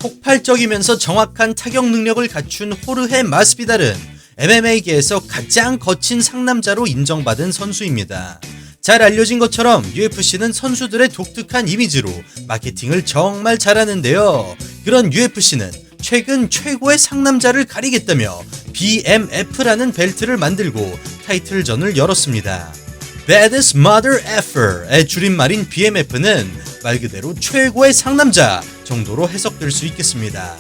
폭발적이면서 정확한 타격 능력을 갖춘 호르헤 마스비달은 MMA계에서 가장 거친 상남자로 인정받은 선수입니다. 잘 알려진 것처럼 UFC는 선수들의 독특한 이미지로 마케팅을 정말 잘하는데요. 그런 UFC는 최근 최고의 상남자를 가리겠다며 BMF라는 벨트를 만들고 타이틀전을 열었습니다. Baddest Mother Effer의 줄임말인 BMF는 말 그대로 최고의 상남자 정도로 해석될 수 있겠습니다.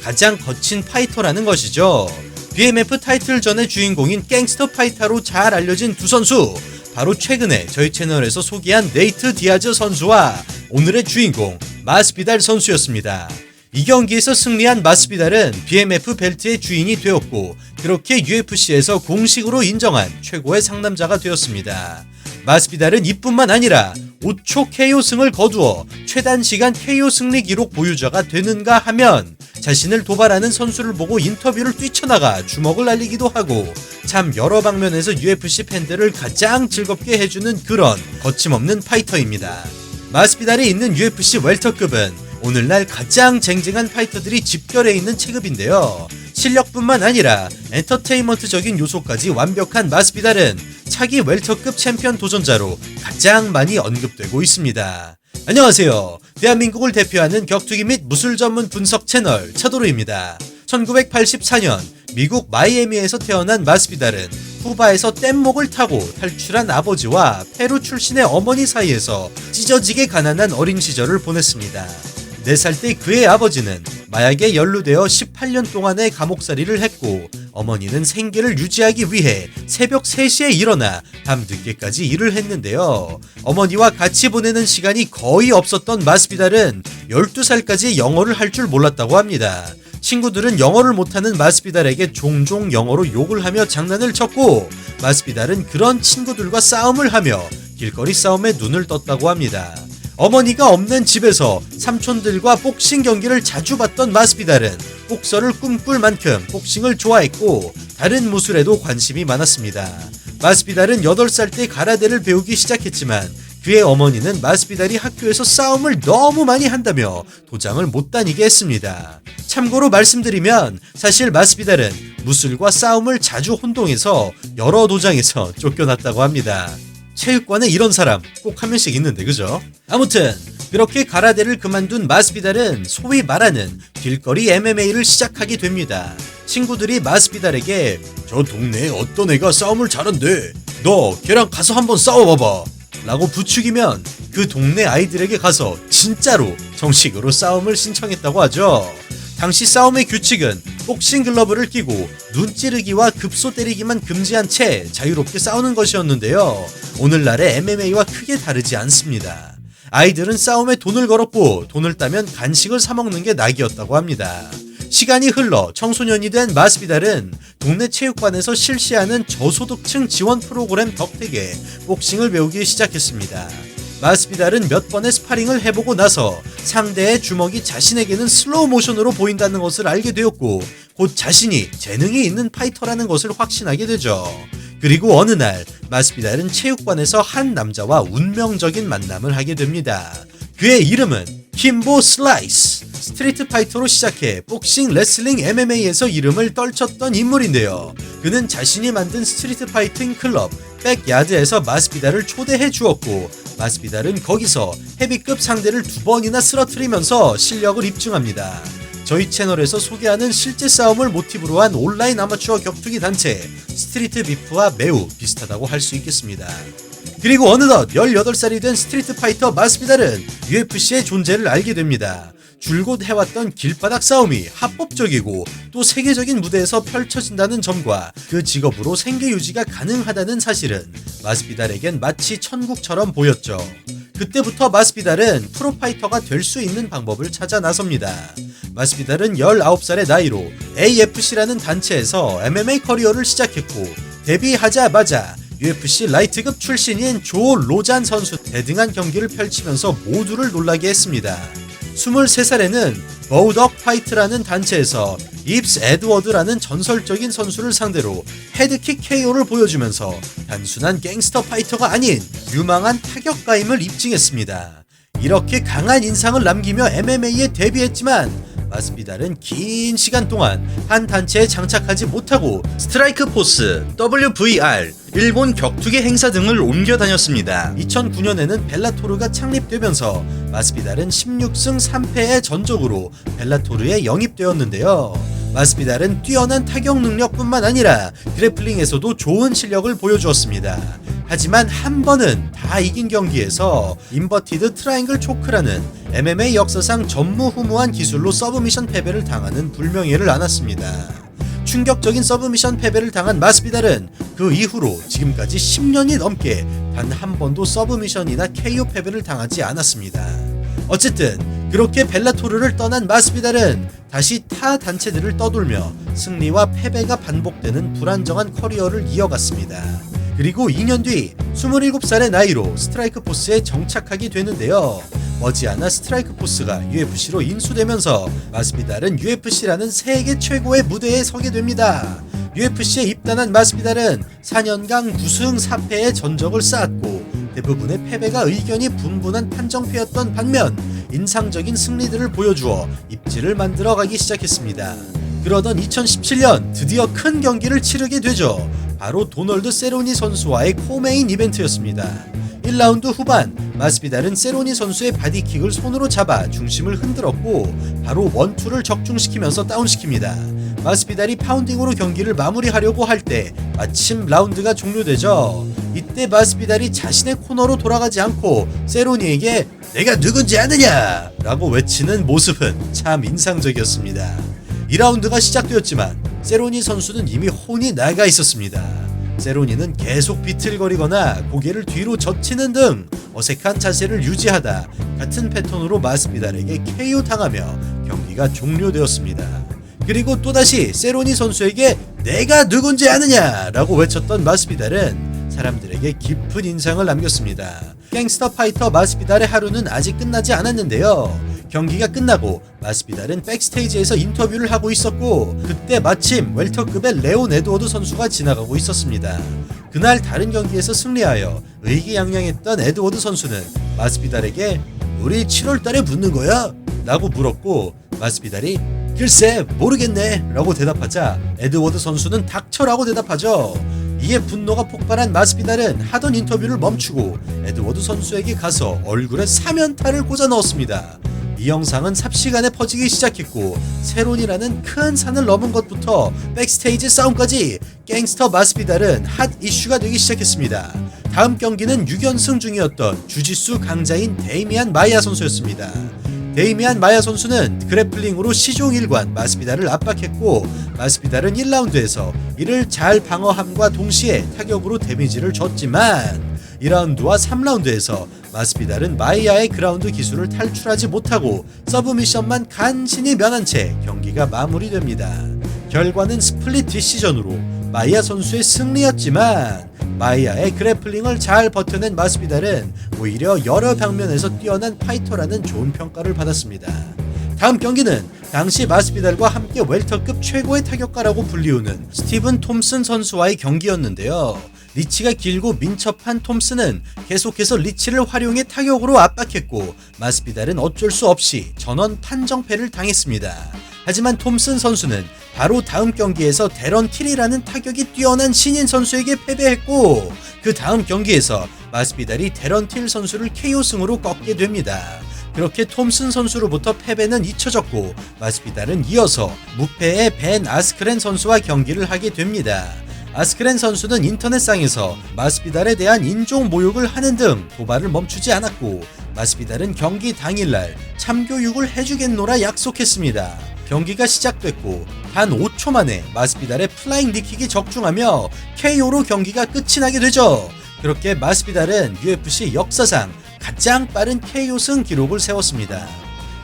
가장 거친 파이터라는 것이죠. BMF 타이틀전의 주인공인 갱스터 파이터로 잘 알려진 두 선수, 바로 최근에 저희 채널에서 소개한 네이트 디아즈 선수와 오늘의 주인공 마스비달 선수였습니다. 이 경기에서 승리한 마스비달은 BMF 벨트의 주인이 되었고, 그렇게 UFC에서 공식으로 인정한 최고의 상남자가 되었습니다. 마스비달은 이뿐만 아니라 5초 KO 승을 거두어 최단시간 KO 승리 기록 보유자가 되는가 하면 자신을 도발하는 선수를 보고 인터뷰를 뛰쳐나가 주먹을 날리기도 하고, 참 여러 방면에서 UFC 팬들을 가장 즐겁게 해주는 그런 거침없는 파이터입니다. 마스비달이 있는 UFC 웰터급은 오늘날 가장 쟁쟁한 파이터들이 집결해 있는 체급인데요. 실력뿐만 아니라 엔터테인먼트적인 요소까지 완벽한 마스비달은 차기 웰터급 챔피언 도전자로 가장 많이 언급되고 있습니다. 안녕하세요. 대한민국을 대표하는 격투기 및 무술 전문 분석 채널 차도르입니다. 1984년 미국 마이애미에서 태어난 마스비달은 쿠바에서 뗏목을 타고 탈출한 아버지와 페루 출신의 어머니 사이에서 찢어지게 가난한 어린 시절을 보냈습니다. 4살 때 그의 아버지는 마약에 연루되어 18년 동안의 감옥살이를 했고, 어머니는 생계를 유지하기 위해 새벽 3시에 일어나 밤늦게까지 일을 했는데요. 어머니와 같이 보내는 시간이 거의 없었던 마스비달은 12살까지 영어를 할 줄 몰랐다고 합니다. 친구들은 영어를 못하는 마스비달에게 종종 영어로 욕을 하며 장난을 쳤고, 마스비달은 그런 친구들과 싸움을 하며 길거리 싸움에 눈을 떴다고 합니다. 어머니가 없는 집에서 삼촌들과 복싱 경기를 자주 봤던 마스비달은 복서를 꿈꿀 만큼 복싱을 좋아했고, 다른 무술에도 관심이 많았습니다. 마스비달은 8살 때 가라데를 배우기 시작했지만 그의 어머니는 마스비달이 학교에서 싸움을 너무 많이 한다며 도장을 못 다니게 했습니다. 참고로 말씀드리면 사실 마스비달은 무술과 싸움을 자주 혼동해서 여러 도장에서 쫓겨났다고 합니다. 체육관에 이런 사람 꼭 한 명씩 있는데 그죠? 아무튼 그렇게 가라데를 그만둔 마스비달은 소위 말하는 길거리 MMA를 시작하게 됩니다. 친구들이 마스비달에게 저 동네에 어떤 애가 싸움을 잘한대, 너 걔랑 가서 한번 싸워봐봐 라고 부추기면 그 동네 아이들에게 가서 진짜로 정식으로 싸움을 신청했다고 하죠. 당시 싸움의 규칙은 복싱 글러브를 끼고 눈 찌르기와 급소 때리기만 금지한 채 자유롭게 싸우는 것이었는데요. 오늘날의 MMA와 크게 다르지 않습니다. 아이들은 싸움에 돈을 걸었고, 돈을 따면 간식을 사 먹는 게 낙이었다고 합니다. 시간이 흘러 청소년이 된 마스비달은 동네 체육관에서 실시하는 저소득층 지원 프로그램 덕택에 복싱을 배우기 시작했습니다. 마스비달은 몇 번의 스파링을 해보고 나서 상대의 주먹이 자신에게는 슬로우 모션으로 보인다는 것을 알게 되었고, 곧 자신이 재능이 있는 파이터라는 것을 확신하게 되죠. 그리고 어느 날 마스비달은 체육관에서 한 남자와 운명적인 만남을 하게 됩니다. 그의 이름은 킴보 슬라이스. 스트리트 파이터로 시작해 복싱, 레슬링, MMA에서 이름을 떨쳤던 인물인데요. 그는 자신이 만든 스트리트 파이팅 클럽 백야드에서 마스비달을 초대해 주었고, 마스비달은 거기서 헤비급 상대를 2번이나 쓰러뜨리면서 실력을 입증합니다. 저희 채널에서 소개하는 실제 싸움을 모티브로 한 온라인 아마추어 격투기 단체 스트리트 비프와 매우 비슷하다고 할 수 있겠습니다. 그리고 어느덧 18살이 된 스트리트 파이터 마스비달은 UFC의 존재를 알게 됩니다. 줄곧 해왔던 길바닥 싸움이 합법적이고 또 세계적인 무대에서 펼쳐진다는 점과 그 직업으로 생계 유지가 가능하다는 사실은 마스비달에겐 마치 천국처럼 보였죠. 그때부터 마스비달은 프로파이터가 될 수 있는 방법을 찾아 나섭니다. 마스비달은 19살의 나이로 AFC라는 단체에서 MMA 커리어를 시작했고, 데뷔하자마자 UFC 라이트급 출신인 조 로잔 선수 대등한 경기를 펼치면서 모두를 놀라게 했습니다. 23살에는 버우덕 파이트라는 단체에서 입스 에드워드라는 전설적인 선수를 상대로 헤드킥 KO를 보여주면서 단순한 갱스터 파이터가 아닌 유망한 타격가임을 입증했습니다. 이렇게 강한 인상을 남기며 MMA에 데뷔했지만 마스비달은 긴 시간 동안 한 단체에 장착하지 못하고 스트라이크 포스, WVR, 일본 격투기 행사 등을 옮겨 다녔습니다. 2009년에는 벨라토르가 창립되면서 마스비달은 16승 3패의 전적으로 벨라토르에 영입되었는데요. 마스비달은 뛰어난 타격 능력뿐만 아니라 그래플링에서도 좋은 실력을 보여주었습니다. 하지만 한 번은 다 이긴 경기에서 인버티드 트라이앵글 초크라는 MMA 역사상 전무후무한 기술로 서브미션 패배를 당하는 불명예를 안았습니다. 충격적인 서브미션 패배를 당한 마스비달은 그 이후로 지금까지 10년이 넘게 단 한 번도 서브미션이나 KO 패배를 당하지 않았습니다. 어쨌든 그렇게 벨라토르를 떠난 마스비달은 다시 타 단체들을 떠돌며 승리와 패배가 반복되는 불안정한 커리어를 이어갔습니다. 그리고 2년 뒤 27살의 나이로 스트라이크 포스에 정착하게 되는데요. 머지않아 스트라이크 포스가 UFC로 인수되면서 마스비달은 UFC라는 세계 최고의 무대에 서게 됩니다. UFC에 입단한 마스비달은 4년간 9승 4패의 전적을 쌓았고 대부분의 패배가 의견이 분분한 판정패였던 반면 인상적인 승리들을 보여주어 입지를 만들어가기 시작했습니다. 그러던 2017년 드디어 큰 경기를 치르게 되죠. 바로 도널드 세로니 선수와의 코메인 이벤트였습니다. 1라운드 후반 마스비달은 세로니 선수의 바디킥을 손으로 잡아 중심을 흔들었고 바로 원투를 적중시키면서 다운시킵니다. 마스비달이 파운딩으로 경기를 마무리하려고 할 때 마침 라운드가 종료되죠. 이때 마스비달이 자신의 코너로 돌아가지 않고 세로니에게 내가 누군지 아느냐! 라고 외치는 모습은 참 인상적이었습니다. 2라운드가 시작되었지만 세로니 선수는 이미 혼이 나가 있었습니다. 세로니는 계속 비틀거리거나 고개를 뒤로 젖히는 등 어색한 자세를 유지하다 같은 패턴으로 마스비달에게 KO 당하며 경기가 종료되었습니다. 그리고 또다시 세로니 선수에게 내가 누군지 아느냐! 라고 외쳤던 마스비달은 사람들에게 깊은 인상을 남겼습니다. 갱스터 파이터 마스비달의 하루는 아직 끝나지 않았는데요. 경기가 끝나고 마스비달은 백스테이지에서 인터뷰를 하고 있었고 그때 마침 웰터급의 레온 에드워드 선수가 지나가고 있었습니다. 그날 다른 경기에서 승리하여 의기양양했던 에드워드 선수는 마스비달에게 우리 7월달에 붙는 거야? 라고 물었고 마스비달이 글쎄 모르겠네 라고 대답하자 에드워드 선수는 닥쳐라고 대답하죠. 이에 분노가 폭발한 마스비달은 하던 인터뷰를 멈추고 에드워드 선수에게 가서 얼굴에 사면탈을 꽂아 넣었습니다. 이 영상은 삽시간에 퍼지기 시작했고 세론이라는 큰 산을 넘은 것부터 백스테이지 싸움까지 갱스터 마스비달은 핫 이슈가 되기 시작했습니다. 다음 경기는 6연승 중이었던 주짓수 강자인 데이미안 마이아 선수였습니다. 데이미안 마이아 선수는 그래플링으로 시종일관 마스비달을 압박했고 마스비달은 1라운드에서 이를 잘 방어함과 동시에 타격으로 데미지를 줬지만 2라운드와 3라운드에서 마스비달은 마이아의 그라운드 기술을 탈출하지 못하고 서브미션만 간신히 면한 채 경기가 마무리됩니다. 결과는 스플릿 디시전으로 마이아 선수의 승리였지만 마이아의 그래플링을 잘 버텨낸 마스비달은 오히려 여러 방면에서 뛰어난 파이터라는 좋은 평가를 받았습니다. 다음 경기는 당시 마스비달과 함께 웰터급 최고의 타격가라고 불리우는 스티븐 톰슨 선수와의 경기였는데요. 리치가 길고 민첩한 톰슨은 계속해서 리치를 활용해 타격으로 압박했고 마스비달은 어쩔 수 없이 전원 판정패를 당했습니다. 하지만 톰슨 선수는 바로 다음 경기에서 데런 틸이라는 타격이 뛰어난 신인 선수에게 패배했고 그 다음 경기에서 마스비달이 데런 틸 선수를 KO승으로 꺾게 됩니다. 그렇게 톰슨 선수로부터 패배는 잊혀졌고 마스비달은 이어서 무패의 벤 아스크렌 선수와 경기를 하게 됩니다. 아스크렌 선수는 인터넷상에서 마스비달에 대한 인종 모욕을 하는 등 도발을 멈추지 않았고 마스비달은 경기 당일날 참교육을 해주겠노라 약속했습니다. 경기가 시작됐고 단 5초 만에 마스비달의 플라잉 니킥이 적중하며 KO로 경기가 끝이 나게 되죠. 그렇게 마스비달은 UFC 역사상 가장 빠른 KO승 기록을 세웠습니다.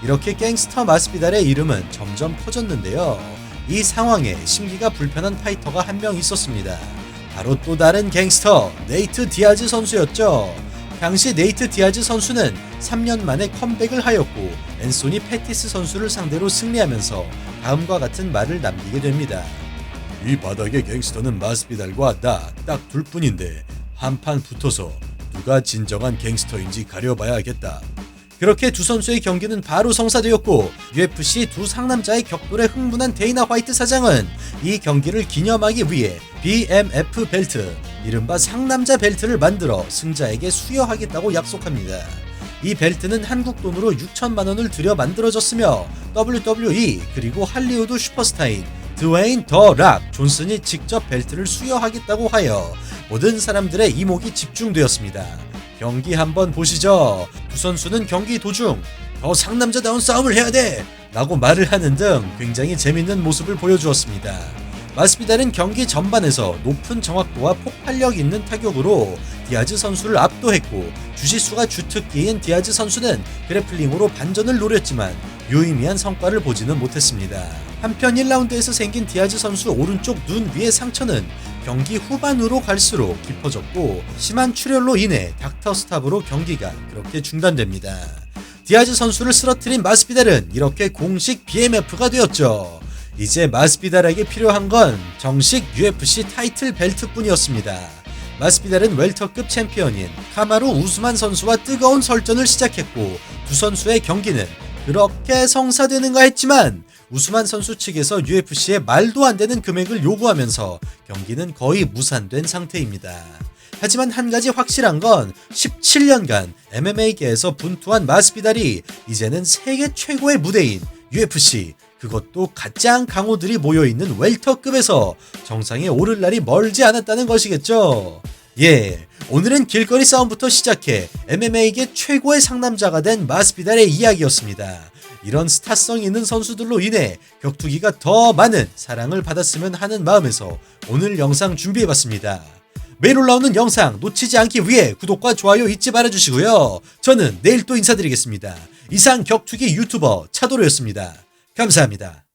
이렇게 갱스터 마스비달의 이름은 점점 퍼졌는데요. 이 상황에 심기가 불편한 파이터가 한 명 있었습니다. 바로 또 다른 갱스터 네이트 디아즈 선수였죠. 당시 네이트 디아즈 선수는 3년 만에 컴백을 하였고 앤소니 패티스 선수를 상대로 승리하면서 다음과 같은 말을 남기게 됩니다. 이 바닥의 갱스터는 마스비달과 나 딱 둘뿐인데 한판 붙어서 누가 진정한 갱스터인지 가려봐야겠다. 그렇게 두 선수의 경기는 바로 성사되었고 UFC 두 상남자의 격돌에 흥분한 데이나 화이트 사장은 이 경기를 기념하기 위해 BMF 벨트, 이른바 상남자 벨트를 만들어 승자에게 수여하겠다고 약속합니다. 이 벨트는 한국 돈으로 6천만 원을 들여 만들어졌으며 WWE 그리고 할리우드 슈퍼스타인 드웨인 더 락 존슨이 직접 벨트를 수여하겠다고 하여 모든 사람들의 이목이 집중되었습니다. 경기 한번 보시죠. 두 선수는 경기 도중 더 상남자다운 싸움을 해야 돼! 라고 말을 하는 등 굉장히 재밌는 모습을 보여주었습니다. 마스비달은 경기 전반에서 높은 정확도와 폭발력 있는 타격으로 디아즈 선수를 압도했고 주짓수가 주특기인 디아즈 선수는 그래플링으로 반전을 노렸지만 유의미한 성과를 보지는 못했습니다. 한편 1라운드에서 생긴 디아즈 선수 오른쪽 눈 위의 상처는 경기 후반으로 갈수록 깊어졌고 심한 출혈로 인해 닥터 스탑으로 경기가 그렇게 중단됩니다. 디아즈 선수를 쓰러뜨린 마스비달은 이렇게 공식 BMF가 되었죠. 이제 마스비달에게 필요한 건 정식 UFC 타이틀 벨트뿐이었습니다. 마스비달은 웰터급 챔피언인 카마루 우스만 선수와 뜨거운 설전을 시작했고 두 선수의 경기는 그렇게 성사되는가 했지만 우스만 선수 측에서 UFC에 말도 안 되는 금액을 요구하면서 경기는 거의 무산된 상태입니다. 하지만 한 가지 확실한 건 17년간 MMA계에서 분투한 마스비달이 이제는 세계 최고의 무대인 UFC, 그것도 가장 강호들이 모여있는 웰터급에서 정상에 오를 날이 멀지 않았다는 것이겠죠. 예, 오늘은 길거리 싸움부터 시작해 MMA계 최고의 상남자가 된 마스비달의 이야기였습니다. 이런 스타성 있는 선수들로 인해 격투기가 더 많은 사랑을 받았으면 하는 마음에서 오늘 영상 준비해봤습니다. 매일 올라오는 영상 놓치지 않기 위해 구독과 좋아요 잊지 말아주시고요. 저는 내일 또 인사드리겠습니다. 이상 격투기 유튜버 차도로였습니다. 감사합니다.